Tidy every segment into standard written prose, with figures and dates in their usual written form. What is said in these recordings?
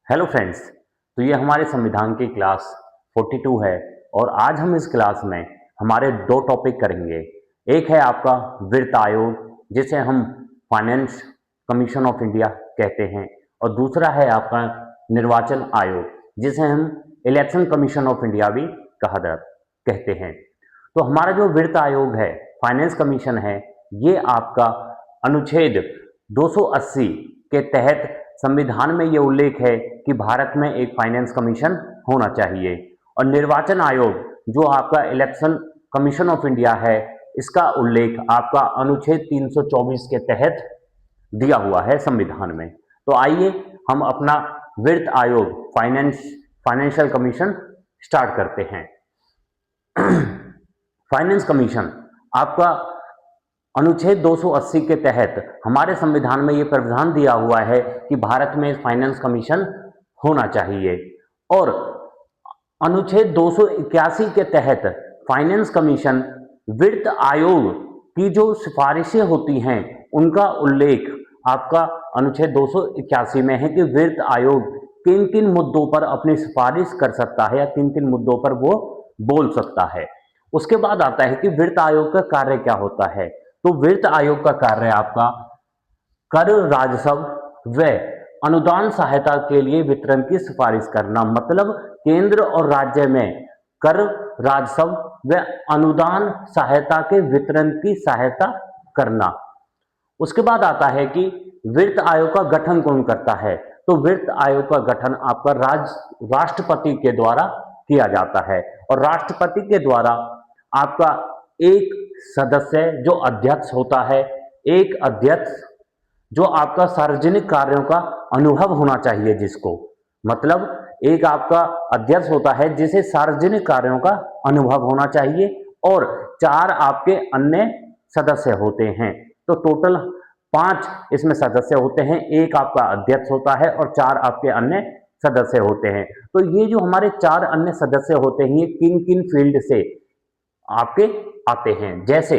Hello friends. तो ये हमारे संविधान की क्लास 42 है और आज हम इस क्लास में हमारे दो टॉपिक करेंगे। एक है आपका वित्त आयोग, जिसे हम फाइनेंस कमीशन ऑफ इंडिया कहते हैं, और दूसरा है आपका निर्वाचन आयोग, जिसे हम इलेक्शन कमीशन ऑफ इंडिया भी कहते हैं। तो हमारा जो वित्त आयोग है, फाइनेंस कमीशन है, ये आपका अनुच्छेद 280 के तहत संविधान में यह उल्लेख है कि भारत में एक फाइनेंस कमीशन होना चाहिए। और निर्वाचन आयोग जो आपका इलेक्शन कमीशन ऑफ इंडिया है, इसका उल्लेख आपका अनुच्छेद 324 के तहत दिया हुआ है संविधान में। तो आइए हम अपना वित्त आयोग फाइनेंशियल कमीशन स्टार्ट करते हैं। फाइनेंस कमीशन आपका अनुच्छेद 280 के तहत हमारे संविधान में यह प्रावधान दिया हुआ है कि भारत में फाइनेंस कमीशन होना चाहिए। और अनुच्छेद 281 के तहत फाइनेंस कमीशन वित्त आयोग की जो सिफारिशें होती हैं उनका उल्लेख आपका अनुच्छेद 281 में है कि वित्त आयोग किन किन मुद्दों पर अपनी सिफारिश कर सकता है या किन किन मुद्दों पर वो बोल सकता है। उसके बाद आता है कि वित्त आयोग का कार्य क्या होता है। तो वित्त आयोग का कार्य आपका कर, राजस्व व अनुदान सहायता के लिए वितरण की सिफारिश करना, मतलब केंद्र और राज्य में कर, राजस्व व अनुदान सहायता के वितरण की सहायता करना। उसके बाद आता है कि वित्त आयोग का गठन कौन करता है। तो वित्त आयोग का गठन आपका राष्ट्रपति के द्वारा किया जाता है, और राष्ट्रपति के द्वारा आपका एक सदस्य जो अध्यक्ष होता है, एक अध्यक्ष जो आपका सार्वजनिक कार्यों का अनुभव होना चाहिए, जिसको मतलब एक आपका अध्यक्ष होता है जिसे सार्वजनिक कार्यों का अनुभव होना चाहिए, और 4 आपके अन्य सदस्य होते हैं। तो टोटल 5 इसमें सदस्य होते हैं, एक आपका अध्यक्ष होता है और 4 आपके अन्य सदस्य होते हैं। तो ये जो हमारे 4 अन्य सदस्य होते हैं, ये किन किन फील्ड से आपके आते हैं। जैसे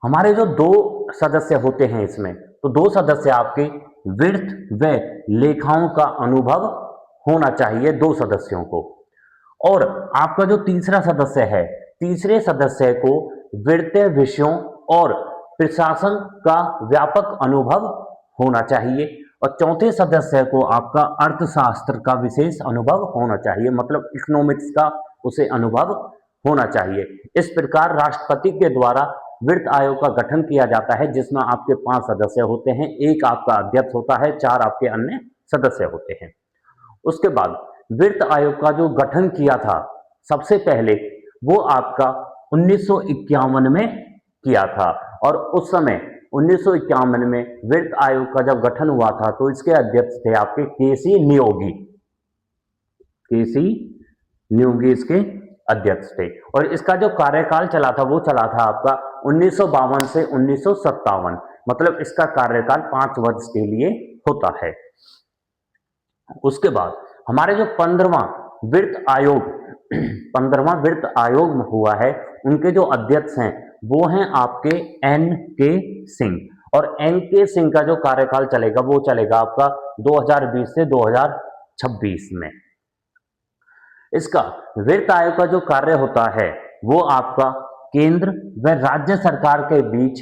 हमारे जो 2 सदस्य होते हैं इसमें, तो 2 सदस्य आपके वित्त व लेखाओं का अनुभव होना चाहिए 2 सदस्यों को। और आपका जो तीसरा सदस्य है, तीसरे सदस्य को वित्तीय विषयों और प्रशासन का व्यापक अनुभव होना चाहिए, और चौथे सदस्य को आपका अर्थशास्त्र का विशेष अनुभव होना चाहिए, मतलब इकोनॉमिक्स का उसे अनुभव होना चाहिए। इस प्रकार राष्ट्रपति के द्वारा वित्त आयोग का गठन किया जाता है, जिसमें आपके 5 सदस्य होते हैं, एक आपका अध्यक्ष होता है, 4 आपके अन्य सदस्य होते हैं। उसके बाद वित्त आयोग का जो गठन किया था सबसे पहले, वो आपका 1951 में किया था। और उस समय 1951 में वित्त आयोग का जब गठन हुआ था तो इसके अध्यक्ष थे आपके केसी नियोगी। केसी नियोगी इसके अध्यक्ष थे, और इसका जो कार्यकाल चला था वो चला था आपका 1952 से 1957, मतलब इसका कार्यकाल 5 वर्ष के लिए होता है। उसके बाद हमारे जो 15वां वित्त आयोग 15वां वित्त आयोग हुआ है, उनके जो अध्यक्ष हैं वो हैं आपके एन के सिंह, और एन के सिंह का जो कार्यकाल चलेगा वो चलेगा आपका 2020 से 2026 में। इसका वित्त आयोग का जो कार्य होता है वो आपका केंद्र व राज्य सरकार के बीच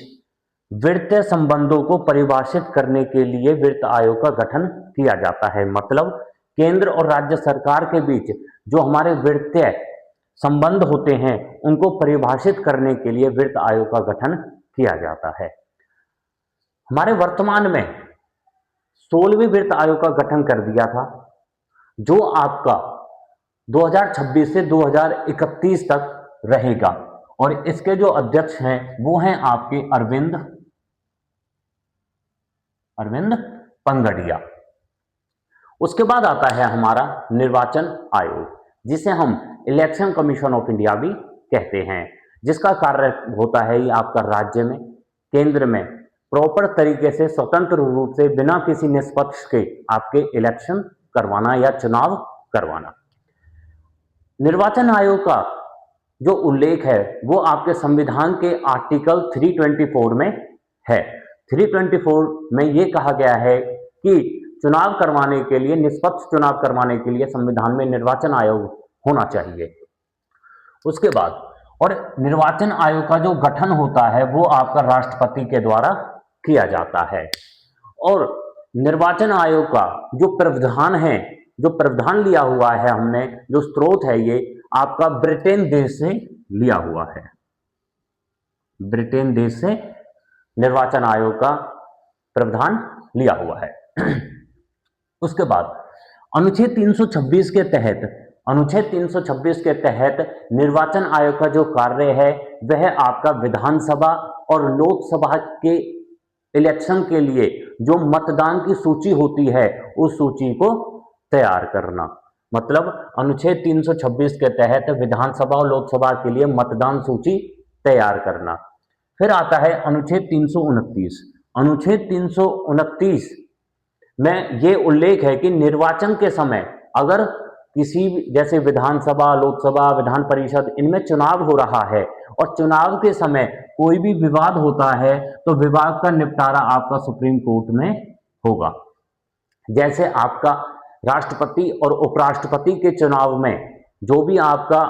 वित्तीय संबंधों को परिभाषित करने के लिए वित्त आयोग का गठन किया जाता है। मतलब केंद्र और राज्य सरकार के बीच जो हमारे वित्तीय संबंध होते हैं उनको परिभाषित करने के लिए वित्त आयोग का गठन किया जाता है। हमारे वर्तमान में 16वें वित्त आयोग का गठन कर दिया था, जो आपका 2026 से 2031 तक रहेगा, और इसके जो अध्यक्ष हैं वो हैं आपके अरविंद पंगडिया। उसके बाद आता है हमारा निर्वाचन आयोग, जिसे हम इलेक्शन कमीशन ऑफ इंडिया भी कहते हैं, जिसका कार्य होता है ये आपका राज्य में, केंद्र में प्रॉपर तरीके से स्वतंत्र रूप से बिना किसी निष्पक्ष के आपके इलेक्शन करवाना या चुनाव करवाना। निर्वाचन आयोग का जो उल्लेख है वो आपके संविधान के आर्टिकल 324 में है। 324 में ये कहा गया है कि चुनाव करवाने के लिए, निष्पक्ष चुनाव करवाने के लिए संविधान में निर्वाचन आयोग होना चाहिए। उसके बाद और निर्वाचन आयोग का जो गठन होता है वो आपका राष्ट्रपति के द्वारा किया जाता है। और निर्वाचन आयोग का जो प्रावधान है, जो प्रावधान लिया हुआ है हमने, जो स्रोत है ये आपका ब्रिटेन देश से लिया हुआ है। ब्रिटेन देश से निर्वाचन आयोग का प्रावधान लिया हुआ है। उसके बाद अनुच्छेद 326 के तहत, अनुच्छेद 326 के तहत निर्वाचन आयोग का जो कार्य है वह आपका विधानसभा और लोकसभा के इलेक्शन के लिए जो मतदान की सूची होती है उस सूची को तैयार करना। मतलब अनुच्छेद 326 के तहत विधानसभा और लोकसभा के लिए मतदान सूची तैयार करना। फिर आता है अनुच्छेद 329। अनुच्छेद 329 में ये उल्लेख है कि निर्वाचन के समय अगर किसी जैसे विधानसभा, लोकसभा, विधान परिषद इनमें चुनाव हो रहा है और चुनाव के समय कोई भी विवाद होता है तो विवाद का निपटारा आपका सुप्रीम कोर्ट में होगा। जैसे आपका राष्ट्रपति और उपराष्ट्रपति के चुनाव में जो भी आपका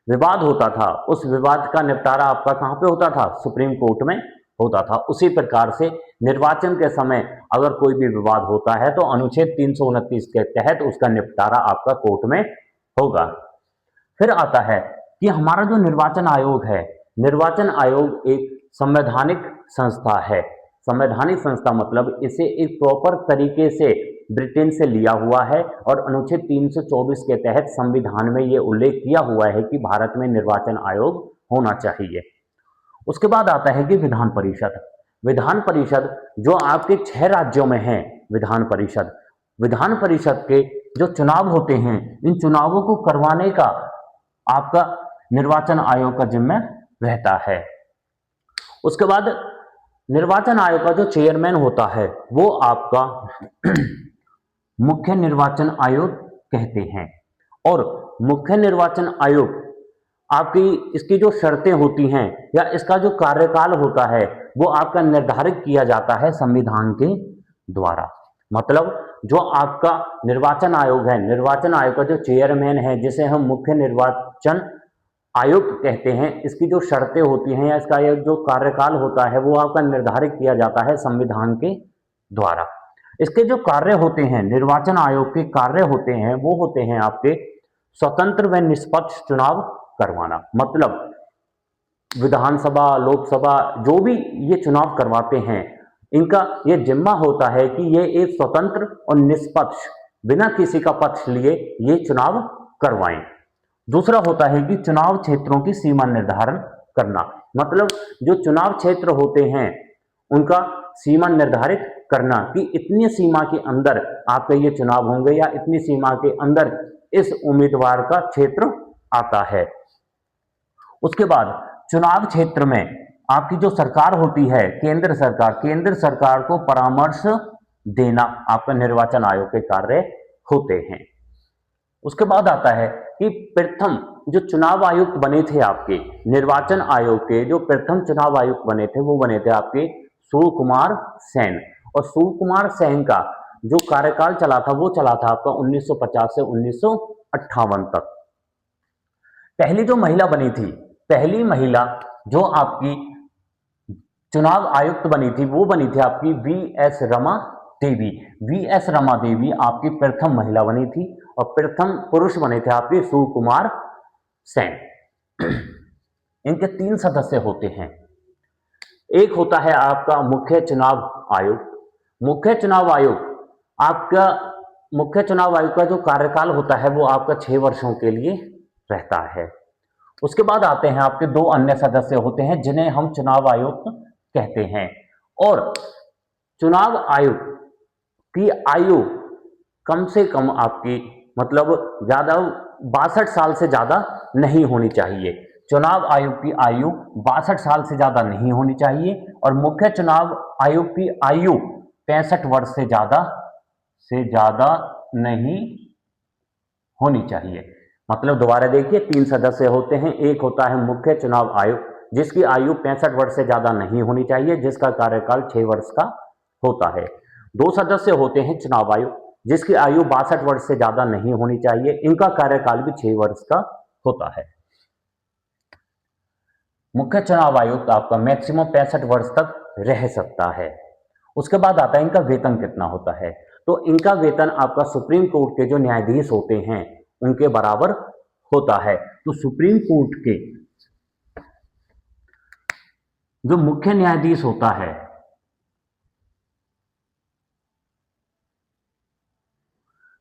विवाद होता था उस विवाद का निपटारा आपका कहां पे होता था? सुप्रीम कोर्ट में होता था। उसी प्रकार से निर्वाचन के समय अगर कोई भी विवाद होता है तो अनुच्छेद 329 के तहत उसका निपटारा आपका कोर्ट में होगा। फिर आता है कि हमारा जो निर्वाचन आयोग है, निर्वाचन आयोग एक संवैधानिक संस्था है। संवैधानिक संस्था मतलब इसे एक प्रॉपर तरीके से ब्रिटेन से लिया हुआ है और अनुच्छेद 324 के तहत संविधान में यह उल्लेख किया हुआ है कि भारत में निर्वाचन आयोग होना चाहिए। उसके बाद आता है कि विधान परिषद। विधान परिषद जो आपके 6 राज्यों में है, विधान परिषद, विधान परिषद के जो चुनाव होते हैं इन चुनावों को करवाने का आपका निर्वाचन आयोग का जिम्मा रहता है। उसके बाद निर्वाचन आयोग का जो चेयरमैन होता है वो आपका मुख्य निर्वाचन आयोग कहते हैं। और मुख्य निर्वाचन आयोग आपकी इसकी जो शर्तें होती हैं या इसका जो कार्यकाल होता है वो आपका निर्धारित किया जाता है संविधान के द्वारा। मतलब जो आपका निर्वाचन आयोग है, निर्वाचन आयोग का जो चेयरमैन है जिसे हम मुख्य निर्वाचन आयोग कहते हैं, इसकी जो शर्तें होती हैं या इसका जो कार्यकाल होता है वो आपका निर्धारित किया जाता है संविधान के द्वारा। इसके जो कार्य होते हैं, निर्वाचन आयोग के कार्य होते हैं वो होते हैं आपके स्वतंत्र व निष्पक्ष चुनाव करवाना। मतलब विधानसभा, लोकसभा जो भी ये चुनाव करवाते हैं इनका ये जिम्मा होता है कि ये एक स्वतंत्र और निष्पक्ष बिना किसी का पक्ष लिए ये चुनाव करवाएं। दूसरा होता है कि चुनाव क्षेत्रों की सीमा निर्धारण करना। मतलब जो चुनाव क्षेत्र होते हैं उनका सीमा निर्धारित करना कि इतनी सीमा के अंदर आपके ये चुनाव होंगे या इतनी सीमा के अंदर इस उम्मीदवार का क्षेत्र आता है। उसके बाद चुनाव क्षेत्र में आपकी जो सरकार होती है, केंद्र सरकार, केंद्र सरकार को परामर्श देना आपका निर्वाचन आयोग के कार्य होते हैं। उसके बाद आता है कि प्रथम जो चुनाव आयुक्त बने थे आपके निर्वाचन आयोग के, जो प्रथम चुनाव आयुक्त बने थे वो बने थे आपके सूर्य कुमार सेन। और सूर्य कुमार सेन का जो कार्यकाल चला था वो चला था आपका 1950 से 1958 तक। पहली जो महिला बनी थी, पहली महिला जो आपकी चुनाव आयुक्त बनी थी वो बनी थी आपकी वी.एस. रमा देवी। वी.एस. रमा देवी आपकी प्रथम महिला बनी थी और प्रथम पुरुष बने थे आपके सूर्य कुमार सेन। इनके 3 सदस्य होते हैं। एक होता है आपका मुख्य चुनाव आयोग। मुख्य चुनाव आयोग आपका, मुख्य चुनाव आयोग का जो कार्यकाल होता है वो आपका 6 वर्षों के लिए रहता है। उसके बाद आते हैं आपके 2 अन्य सदस्य होते हैं जिन्हें हम चुनाव आयुक्त कहते हैं। और चुनाव आयोग की आयु कम से कम आपकी मतलब ज्यादा 62 साल से ज्यादा नहीं होनी चाहिए। चुनाव आयोग की आयु 62 साल से ज्यादा नहीं होनी चाहिए और मुख्य चुनाव आयोग की आयु 65 वर्ष से ज्यादा नहीं होनी चाहिए। मतलब दोबारा देखिए, 3 सदस्य होते हैं। एक होता है मुख्य चुनाव आयोग जिसकी आयु 65 वर्ष से ज्यादा नहीं होनी चाहिए, जिसका कार्यकाल 6 वर्ष का होता है। दो सदस्य होते हैं चुनाव आयोग, जिसकी आयु 62 वर्ष से ज्यादा नहीं होनी चाहिए। इनका कार्यकाल भी 6 वर्ष का होता है। मुख्य चुनाव आयुक्त आपका मैक्सिमम 65 वर्ष तक रह सकता है। उसके बाद आता है इनका वेतन कितना होता है। तो इनका वेतन आपका सुप्रीम कोर्ट के जो न्यायाधीश होते हैं उनके बराबर होता है। तो सुप्रीम कोर्ट के जो मुख्य न्यायाधीश होता है,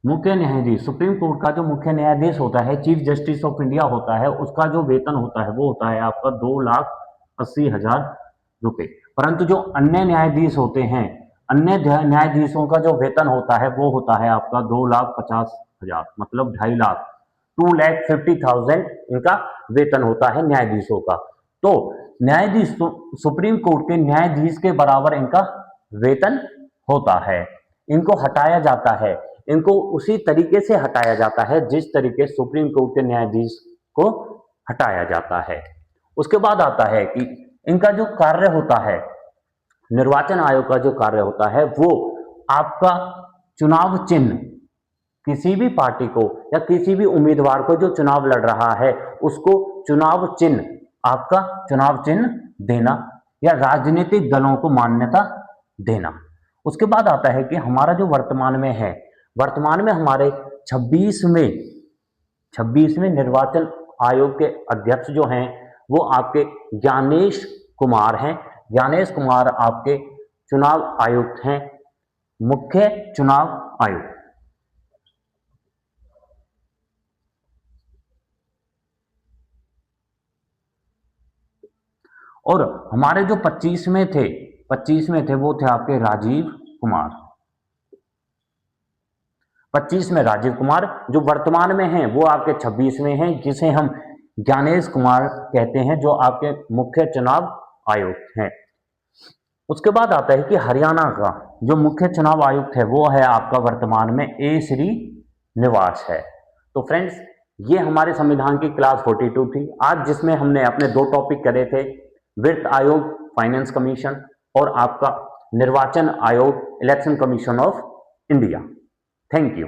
मुख्य न्यायाधीश सुप्रीम कोर्ट का जो मुख्य न्यायाधीश होता है, चीफ जस्टिस ऑफ इंडिया होता है, उसका जो वेतन होता है वो होता है आपका 2,80,000 रुपए। परंतु जो अन्य न्यायाधीश होते हैं, अन्य न्यायाधीशों का जो वेतन होता है वो होता है आपका 2,50,000, मतलब 2.5 लाख, 2,50,000 इनका वेतन होता है न्यायाधीशों का। तो न्यायाधीश सुप्रीम कोर्ट के न्यायाधीश के बराबर इनका वेतन होता है। इनको हटाया जाता है, इनको उसी तरीके से हटाया जाता है जिस तरीके सुप्रीम कोर्ट के न्यायाधीश को हटाया जाता है। उसके बाद आता है कि इनका जो कार्य होता है, निर्वाचन आयोग का जो कार्य होता है वो आपका चुनाव चिन्ह, किसी भी पार्टी को या किसी भी उम्मीदवार को जो चुनाव लड़ रहा है उसको चुनाव चिन्ह, आपका चुनाव चिन्ह देना या राजनीतिक दलों को मान्यता देना। उसके बाद आता है कि हमारा जो वर्तमान में है, वर्तमान में हमारे 26वें निर्वाचन आयोग के अध्यक्ष जो हैं वो आपके ज्ञानेश कुमार हैं। ज्ञानेश कुमार आपके चुनाव आयुक्त हैं, मुख्य चुनाव आयुक्त। और हमारे जो 25वें थे वो थे आपके राजीव कुमार। 25 में राजीव कुमार, जो वर्तमान में हैं वो आपके 26वें हैं, जिसे हम ज्ञानेश कुमार कहते हैं, जो आपके मुख्य चुनाव आयुक्त हैं। उसके बाद आता है कि हरियाणा का जो मुख्य चुनाव आयुक्त है वो है आपका वर्तमान में ए श्रीनिवास है। तो फ्रेंड्स, ये हमारे संविधान की क्लास 42 थी आज, जिसमें हमने अपने 2 टॉपिक करे थे, वित्त आयोग, फाइनेंस कमीशन, और आपका निर्वाचन आयोग, election commission of India. Thank you.